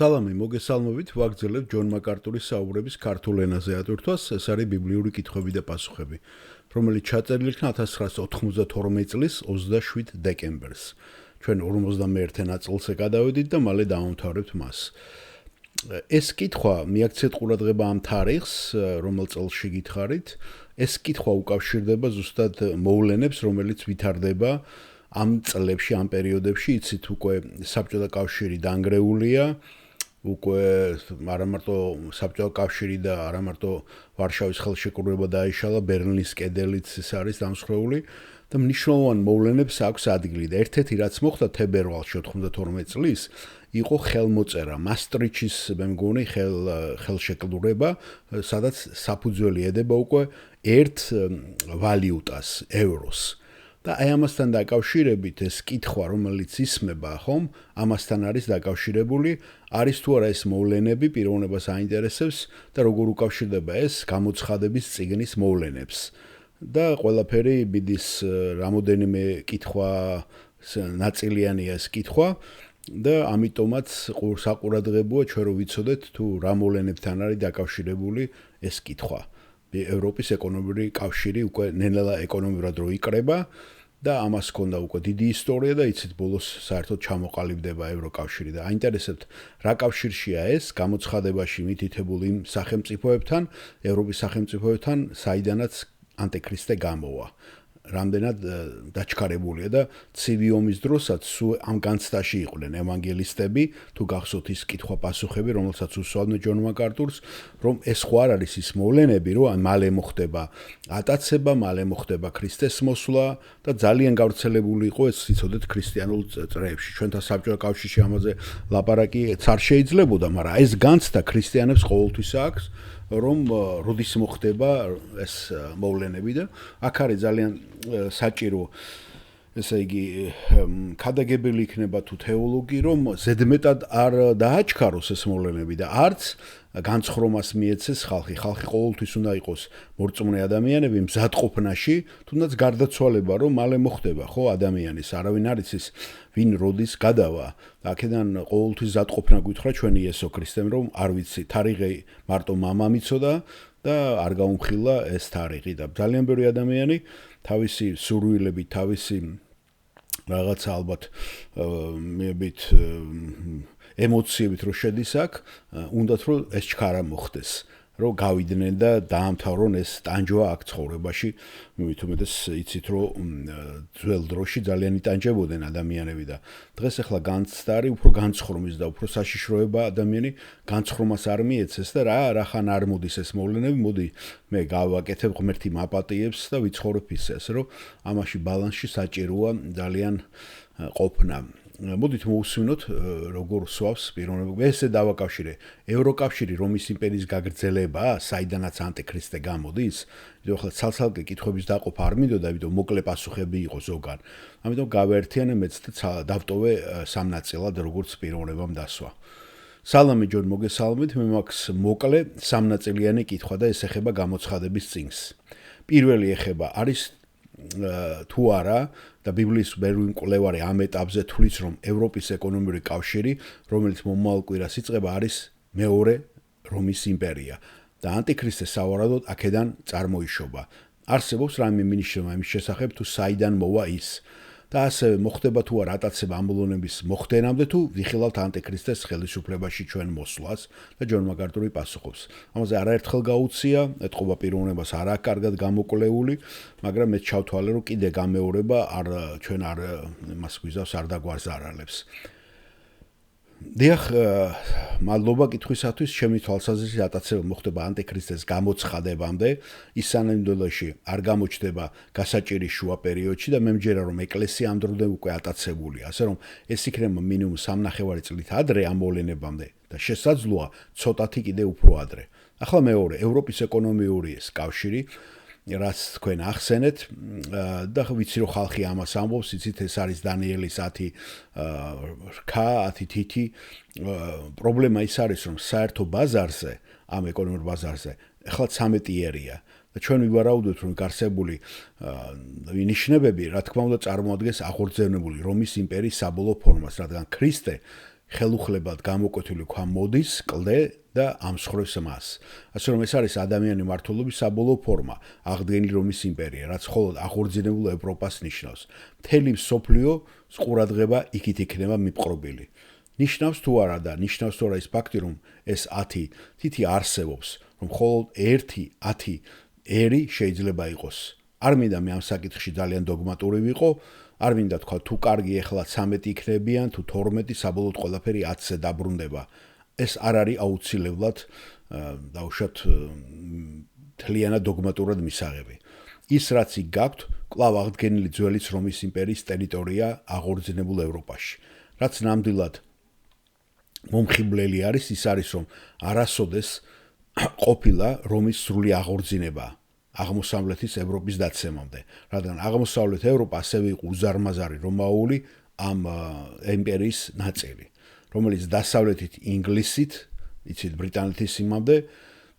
სალამი, მოგესალმებით, ვაგრძელებთ ჯონ მაკარტურის საუბრების ქართულ ენაზე ატვირთვას, ეს არის ბიბლიური კითხვები და პასუხები, რომელიც ჩაწერილი იქნა 1992 წლის 27 დეკემბერს. ჩვენ 51 ნაწილზე გადავედით და მალე დავამთავრებთ მას. ეს კითხვა მიაქციეთ ყურადღება ამ თარიღს, რომელ წელში გითხარით. ეს კითხვა უკავშირდება ზუსტად მოვლენებს, რომელიც ვითარდება ამ წლებში, ამ პერიოდებში, იცით უკვე საბჭოთა კავშირი დანგრეულია, უკვე არა მარტო საბჭოთა კავშირი და არა მარტო ვარშავის ხელშეკრულება დაიშალა, ბერლინის კედელიც ეს არის დამსხვრეული და მნიშვნელოვან მოვლენებს აქვს ადგილი და ერთ-ერთი რაც მოხდა თებერვალში 92 წლის იყო ხელმოწერა მასტრიჩის მე მგონი ხელშეკრულება, სადაც საფუძველი ედება უკვე ერთ ვალიუტას, ევროს. და აი ამასთან დაკავშირებით ეს კითხვა, რომელიც ისმება, ხომ, ამასთან არის დაკავშირებული, არის თუ არა ეს მოვლენები პიროვნებას აინტერესებს და როგორ უკავშირდება ეს გამოცხადების წიგნის მოვლენებს. და ყველაფერი ბიდის რამოდენიმე კითხვა ნაწილიანია ეს კითხვა და ამიტომაც საყურადღებოა ჩვენ რომ ვიცოდეთ თუ რა მოვლენებთან არის დაკავშირებული ეს კითხვა. ევროპის ეკონომიკური კავშირი უკვე ნელა ეკონომიურად რო იკრება და ამას ჰქონდა უკვე დიდი ისტორია და იცით ბოლოს საერთოდ ჩამოყალიბდება ევროკავშირი და აინტერესებთ რა კავშირშია ეს გამოცხადებაში მითითებული იმ სახელმწიფოებთან, ევროპის სახელმწიფოებთან, საიდანაც ანტიქრისტე გამოვა. რამდენად დაჩქარებულია და ცივი ომის დროსაც ამ განცდაში იყვნენ ევანგელისტები, თუ გახსოვთ ის კითხვა-პასუხები, რომელსაც უსვამდნენ ჯონ მაკარტურს, რომ ეს ხო არ არის ის მოვლენები, რომ მალე მოხდება ატაცება, მალე მოხდება ქრისტეს მოსვლა და ძალიან გავრცელებული იყო ეს იცოდეთ ქრისტიანულ წრეებში. ჩვენთან საბჭოთა კავშირში ამაზე ლაპარაკი არ შეიძლებოდა, მაგრამ ეს განცდა ქრისტიანებს ყოველთვის აქვს. რომ როდის მოხდება ეს მოვლენები და აქ არის ძალიან საჭირო ესე იგი ქადაგებელი იქნება თუ თეოლოგი რომ ზედმეტად არ დააჩქაროს ეს მოვლენები და არც განცხრომას მიეცეს ხალხი ყოველთვის უნდა იყოს მორწმუნე ადამიანები მზადყოფნაში თუნდაც გარდაცვალება რომ მალე მოხდება ხო ადამიანის არავინ არ იცის ვინ როდის გადავა აქედან ყოველთვის მზადყოფნა გითხრა ჩვენი იესო ქრისტემ რომ არ ვიცი თარიღი მარტო მამამ იცოდა და არ გაუმხილა ეს თარიღი და ძალიან ბევრი ადამიანი თავისი სურვილებით თავისი რაღაცა ალბათ მეებით ემოციებით რო შედის აქ უნდათ რომ ეს ჩქარა მოხდეს რომ გავიდნენ და დაამთავრონ ეს ტანჯვა აქ ცხოვრებაში მithumedes იცით რომ ძველ დროში ძალიან იტანჯებოდნენ ადამიანები და დღეს ახლა განცდა არის უფრო განცხრომის და უფრო საშიშროება ადამიანი განცხრომას არ მიეცეს და რახან არ მოდის ეს მოვლენები მოდი მე გავაკეთებ ღმერთი მაპატიებს და ვიცხოვრებ ისე რომ ამაში ბალანსში საჭიროა ძალიან ყოფნა მოდით მოусვინოთ როგორ სვავს პიროვნებები ესე დავაკავშირე ევროკავშირი რომის იმპერიის გაგრძელება საიდანაც ანტიქრისტე გამოდის იმიტომ ახლა ცალ-ცალკე კითხვების დაყოფა არ მინდოდა იმიტომ მოკლე პასუხები იყო ზოგან ამიტომ გავაერთიანე მეც და დავტოვე სამ ნაწილად როგორც პიროვნებამ დასვა სალამი ჯონ მოგესალმებით მე მაქვს მოკლე სამნაწილიანი კითხვა და ეს ეხება გამოცხადების წიგნს პირველი ეხება არის თუ არა და ბიბლიის ბევრი მკვლევარი ამ ეტაპზე თვლის რომ ევროპის ეკონომიკური კავშირი რომელიც მომავალ კვირას იწყება არის მეორე რომის იმპერია და ანტიქრისტე სავარაუდოდ აქედან წარმოიშობა არსებობს რამე მინიშნება იმის შესახებ თუ საიდან მოვა ის და ასევე მოხდება თუ არა ატაცება ამბოლონების მოხდენამდე თუ ვიხილავთ ანტიქრისტეს ხელისუფლებაში ჩვენ მოსვლას და ჯონ მაკარტური პასუხობს. ამაზე არაერთხელ გაუცია, ეთყობა პიროვნებას არ აქვს კარგად გამოკვლეული, მაგრამ მე ჩავთვალე რომ კიდე გამეორება ჩვენ არ მას გვიზავს არ დაგვარზარალებს. დიახ, მადლობა კითხვისათვის, ჩემი თვალსაზრისით ატაცება მოხდება ანტიქრისტეს გამოცხადებამდე, ის სანამდვილეში არ გამოჩნდება გასაჭირი შუა პერიოდში და მე მჯერა რომ ეკლესია ამ დრომდე უკვე ატაცებულია, ასე რომ ეს იქნება მინიმუმ 3.5 წლით ადრე ამ მოვლენებამდე და შესაძლოა ცოტათი კიდე უფრო ადრე. ახლა მეორე, ევროპის ეკონომიური ეს კავშირი რაც თქვენ ახსენეთ და ვიცი რომ ხალხი ამას ამბობს, იცით ეს არის დანიელის 10 რქა, 10 თითი. პრობლემა ის არის რომ საერთო ბაზარზე, ამ ეკონომიკურ ბაზარზე, ახლა 13 ერია და ჩვენ ვივარაუდოთ რომ გარსებული ნიშნებები, რა თქმა უნდა, წარმოადგენს აღორძინებული რომის იმპერიის საბოლოო ფორმას, რადგან ქრისტე ხელუხლებად გამოკვეთილი ქვა მოდის, კლდე და ამსხრევს მას. ასე რომ ეს არის ადამიანის მართლობის საბოლოო ფორმა, აღდგენილი რომის იმპერია, რაც მხოლოდ აღორძინებულ ევროპას ნიშნავს. მთელი მსოფლიო ყურადღება იქით იქნება მიპყრობილი. ნიშნავს თუ არა და ნიშნავს თუ არა ის ფაქტი, რომ ეს 10 თითი არსებობს, რომ მხოლოდ 1-10 ერი შეიძლება იყოს. არ მინდა მე ამ საკითხში ძალიან დოგმატური ვიყო, არ მინდა თქვა თუ კარგი ეხლა 13 იქნებიან, თუ 12 საბოლოოდ ყველაფერი 10-ზე დაბრუნდება. ეს არ არის აუცილებლად დაუშვათ თლიანად დოგმატურად მისაღები. ის რაც იქ გაქვთ, კვლავ აღდგენილი ძველი რომის იმპერიის ტერიტორია აღორძინებულ ევროპაში. რაც ნამდვილად მომხიბვლელი არის, ის არის რომ არასოდეს ყოფილა რომის სრული აღორძინება აღმოსავლეთის ევროპის დაცემამდე, რადგან აღმოსავლეთ ევროპა ასევე იყო უზარმაზარი რომაული ამ იმპერიის ნაწილი, რომელიც დასავლეთით ინგლისით, იცით ბრიტანეთის იმამდე,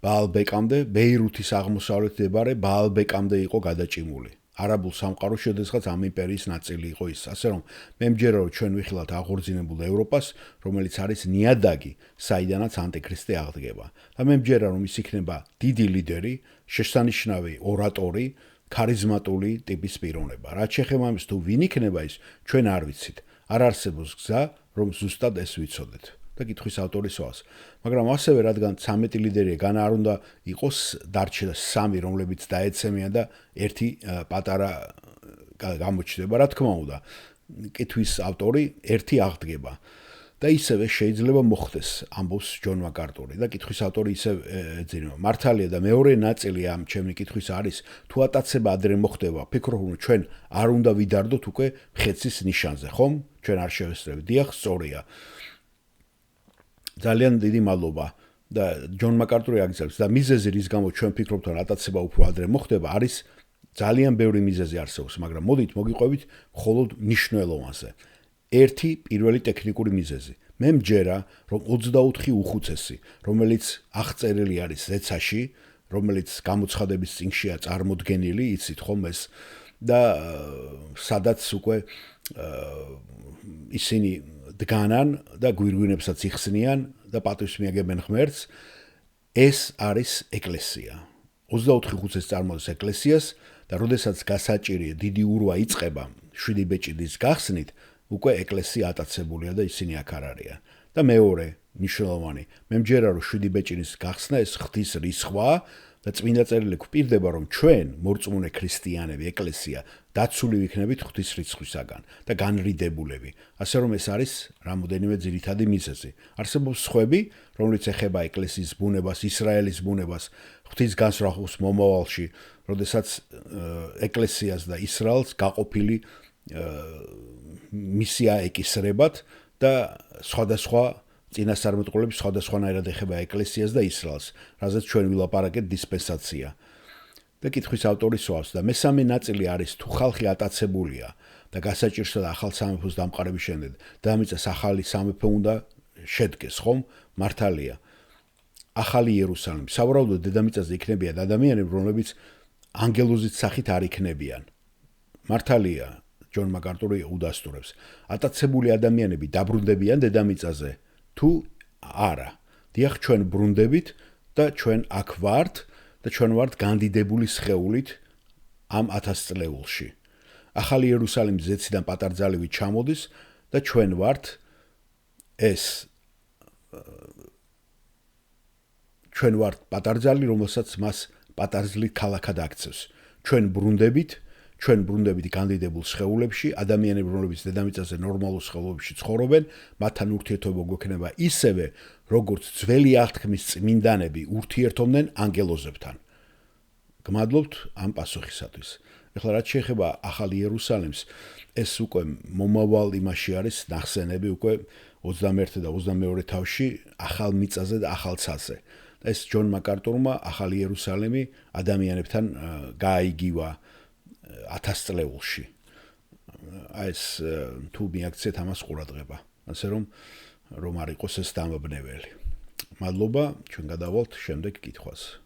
ბაალბეკამდე, ბეირუთის აღმოსავლეთით მდებარე ბაალბეკამდე იყო გადაჭიმული. არაბულ სამყარო შესაძლოა ამ იმპერიის ნაწილი იყო ის, ასე რომ მე მჯერა რომ ჩვენ ვიხილავთ აღორძინებულ ევროპას, რომელიც არის ნიადაგი, საიდანაც ანტიქრისტე აღდგება. და მე მჯერა რომ ის იქნება დიდი ლიდერი, შესანიშნავი ორატორი, ქარიზმატული ტიპის პიროვნება. რაც შეეხება იმას თუ ვინ იქნება ის, ჩვენ არ ვიცით. არ არსებობს გზა, რომ ზუსტად ეს ვიცოდეთ. და კითხვის ავტორი სვავს. მაგრამ ასევე რადგან 13 ლიდერია, განა არ უნდა იყოს დარჩა 3, რომლებიც დაეცემიან და ერთი პატარა გამოჩნდება, რა თქმა უნდა. კითხვის ავტორი ერთი აღდგება. და ისევე შეიძლება მოხდეს, ამბობს ჯონ მაკარტური და კითხვის ავტორი ისევ ეძინება. მართალია და მეორე ნაწილი ამ ჩემი კითხვის არის, თუ ატაცება ადრე მოხდება, ფიქრობ რომ ჩვენ არ უნდა ვიდარდოთ უკვე ხეცის ნიშანზე, ხომ? ჩვენ არ შევესწრებით. დიახ, სწორია. ძალიან დიდი მადლობა და ჯონ მაკარტური აგზავნებს და მიზეზი რის გამო ჩვენ ფიქრობთ რომ ატაცება უფრო ადრე მოხდება არის ძალიან ბევრი მიზეზი არსებობს, მაგრამ მოდით მოგიყვებით მხოლოდ მნიშვნელოვანზე. ერთი პირველი ტექნიკური მიზეზი. მე მჯერა რომ 24 უხუცესი, რომელიც აღწერილი არის ზეცაში, რომელიც გამოცხადების წინშია წარმოდგენილი, იცით ხომ ეს და სადაც უკვე ისინი დგანან და გვირგვინებსაც იხსნიან და პატივს მიაგებენ ღმერთს, ეს არის ეკლესია. 24 ხუთს წარმოადგენს ეკლესიას და როდესაც გასაჭირია დიდი ურვა იწყება 7 ბეჭდის გახსნით, უკვე ეკლესია ატაცებულია და ისინი აქ არ არიან. და მეორე მნიშვნელოვანი, მე მჯერა რომ 7 ბეჭდის გახსნა ეს ღვთის რისხვაა და წმინდა წერილი გვპირდება რომ ჩვენ მორწმუნე ქრისტიანები ეკლესია დაცული ვიქნებით ღვთის რისხვისაგან და განრიდებულები. ასე რომ ეს არის რამოდენიმე ძირითადი მიზეზი. არსებობს სხვები, რომლებიც ეხება ეკლესიის ბუნებას, ისრაელის ბუნებას, ღვთის განსხვავების მომავალში, როდესაც ეკლესიას და ისრაელს გაყოფილი მისია ეკისრებათ და სხვადასხვა წინასწარმეტყველები სხვადასხვანაირად ეხება ეკლესიას და ისრაელს, რაზეც ჩვენ ვილაპარაკეთ დისპენსაცია. და კითხვის ავტორი სვავს და მესამე ნაწილი არის თუ ხალხი ატაცებულია და გასაჭირსა და ახალ სამეფოს დამყარების შემდეგ დედამიწას ახალი სამეფო უნდა შედგეს, ხომ? მართალია. ახალი იერუსალიმი. სავარაუდოდ დედამიწაზე იქნებიან ადამიანები, რომლებიც ანგელოზის სახით არ იქნებიან. მართალია, ჯონ მაკარტური udasturებს. ატაცებული ადამიანები დაბრუნდებიან დედამიწაზე თუ არა. დიახ, ჩვენ ბრუნდებით და ჩვენ აქ ვართ და ჩვენ ვართ განდიდებული სხეულით ამ 1000 წლეულში. ახალი იერუსალიმის ზეციდან პატარძალივი ჩამოდის და ჩვენ ვართ ეს ჩვენ ვართ პატარძალი, რომელსაც მას პატარძლით ქალაქად აქცევს. ჩვენ ბრუნდებით განდიდებულ სხეულებში, ადამიანები, რომლებიც დედამიწაზე ნორმალურ სხეულებში ცხოვრობენ, მათთან ურთიერთობა გვექნება ისევე, როგორც ძველი აღთქმის წმინდანები ურთიერთობდნენ ანგელოზებთან. გმადლობთ ამ პასუხისათვის. ეხლა რაც შეეხება ახალ იერუსალიმს, ეს უკვე მომავალ იმაში არის ნახსენები უკვე 21 და 22 თავში ახალ მიწაზე და ახალ ცაზე. ეს ჯონ მაკარტურმა ახალ იერუსალიმი ადამიანებთან გააიგივა 1000 წლეულში. ეს თუ მიაქცეთ ამას ყურადღება. ასე რომ არ იყოს ეს დამაბნეველი. მადლობა, ჩვენ გადავალთ შემდეგ კითხვას.